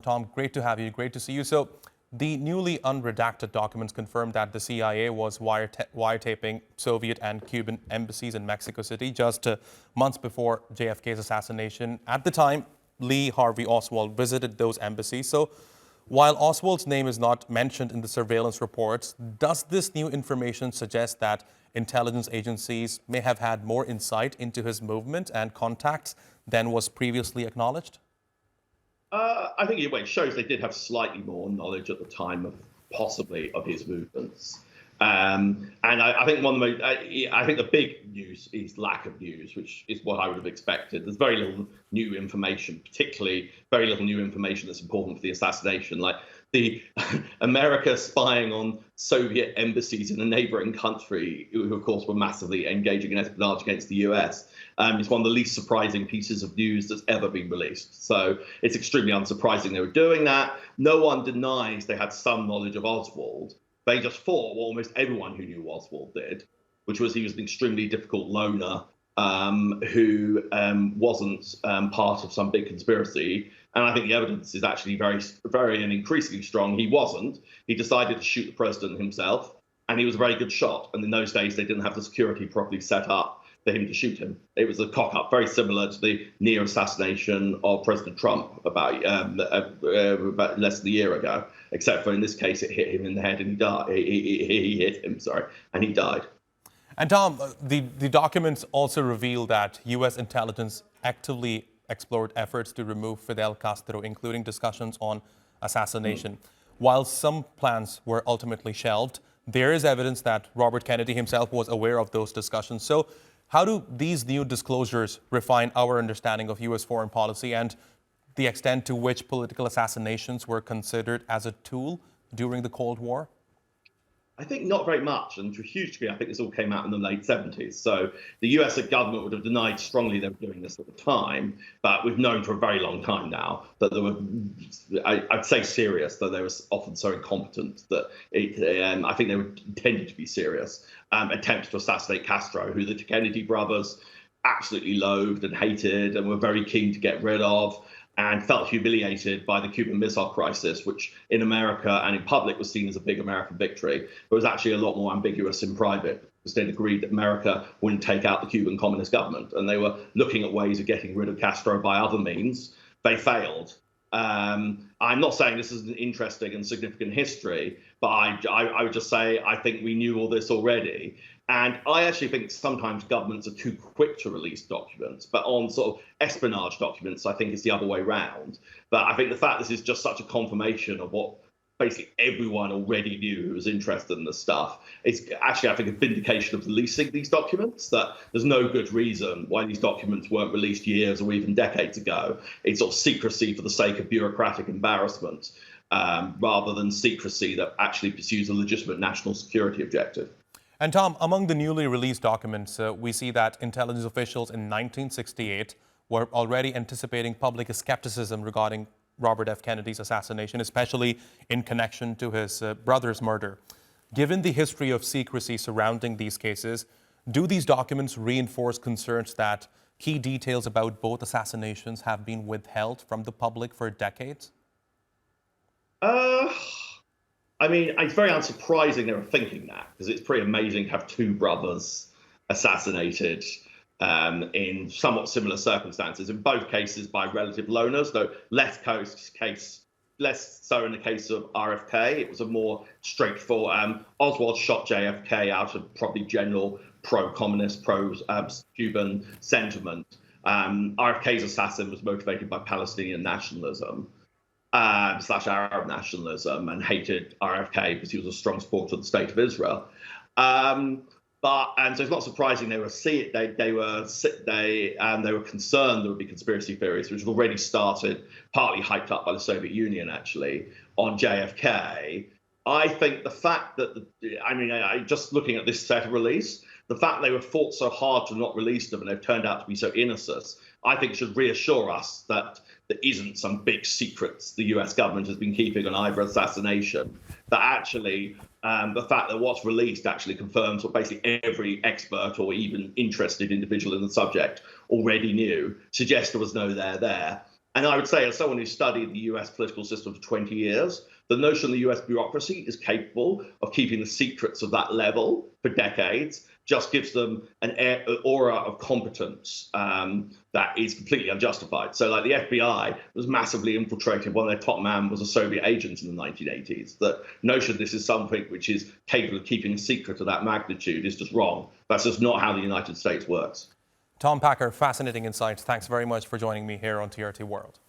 Tom, great to have you. Great to see you. So, the newly unredacted documents confirm that the CIA was wiretaping Soviet and Cuban embassies in Mexico City just months before JFK's assassination. At the time, Lee Harvey Oswald visited those embassies. So, while Oswald's name is not mentioned in the surveillance reports, does this new information suggest that intelligence agencies may have had more insight into his movement and contacts than was previously acknowledged? I think it shows they did have slightly more knowledge at the time of possibly of his movements. And I think I think the big news is lack of news, which is what I would have expected. There's very little new information, particularly very little new information that's important for the assassination, like the America spying on Soviet embassies in a neighboring country, who of course were massively engaging in espionage against the US. It's one of the least surprising pieces of news that's ever been released. So it's extremely unsurprising they were doing that. No one denies they had some knowledge of Oswald. They just thought what almost everyone who knew Oswald did, which was he was an extremely difficult loner who wasn't part of some big conspiracy. And I think the evidence is actually very and increasingly strong. He wasn't. He decided to shoot the president himself, and he was a very good shot. And in those days, they didn't have the security properly set up for him to shoot him. It was a cock-up, very similar to the near assassination of President Trump about less than a year ago, except for in this case, it hit him in the head and he died. He hit him, sorry, and he died. And Tom, the documents also reveal that U.S. intelligence actively explored efforts to remove Fidel Castro, including discussions on assassination. While some plans were ultimately shelved, there is evidence that Robert Kennedy himself was aware of those discussions. So how do these new disclosures refine our understanding of U.S. foreign policy and the extent to which political assassinations were considered as a tool during the Cold War? I think not very much, and to a huge degree, I think this all came out in the late 70s. So the US government would have denied strongly they were doing this at the time, but we've known for a very long time now that they were, I'd say serious, though they were often so incompetent that I think they were intended to be serious. Attempts to assassinate Castro, who the Kennedy brothers absolutely loathed and hated and were very keen to get rid of, and felt humiliated by the Cuban Missile Crisis, which in America and in public was seen as a big American victory, but was actually a lot more ambiguous in private, because they'd agreed that America wouldn't take out the Cuban Communist government, and they were looking at ways of getting rid of Castro by other means. They failed. I'm not saying this is an interesting and significant history, but I would just say I think we knew all this already. And I actually think sometimes governments are too quick to release documents, but on sort of espionage documents, I think it's the other way round. But I think the fact this is just such a confirmation of what basically everyone already knew who was interested in this stuff, it's actually, I think, a vindication of releasing these documents, that there's no good reason why these documents weren't released years or even decades ago. It's sort of secrecy for the sake of bureaucratic embarrassment, rather than secrecy that actually pursues a legitimate national security objective. And Tom, among the newly released documents, we see that intelligence officials in 1968 were already anticipating public skepticism regarding Robert F. Kennedy's assassination, especially in connection to his brother's murder. Given the history of secrecy surrounding these cases, do these documents reinforce concerns that key details about both assassinations have been withheld from the public for decades? I mean, it's very unsurprising they were thinking that, because it's pretty amazing to have two brothers assassinated in somewhat similar circumstances, in both cases by relative loners, though less so in the case of RFK. It was a more straightforward. Oswald shot JFK out of probably general pro-communist, pro-Cuban sentiment. RFK's assassin was motivated by Palestinian nationalism. Slash Arab nationalism, and hated RFK because he was a strong supporter of the state of Israel. So it's not surprising they were concerned there would be conspiracy theories, which had already started, partly hyped up by the Soviet Union actually, on JFK. I think the fact that just looking at this set of release, the fact they were fought so hard to not release them and they've turned out to be so innocent, I think should reassure us that there isn't some big secrets the US government has been keeping on either assassination. That actually, the fact that what's released actually confirms what basically every expert or even interested individual in the subject already knew, suggests there was no there there. And I would say, as someone who studied the US political system for 20 years, the notion the US bureaucracy is capable of keeping the secrets of that level for decades just gives them an aura of competence that is completely unjustified. So like the FBI was massively infiltrated. One of their top men was a Soviet agent in the 1980s. The notion this is something which is capable of keeping a secret of that magnitude is just wrong. That's just not how the United States works. Tom Packer, fascinating insights. Thanks very much for joining me here on TRT World.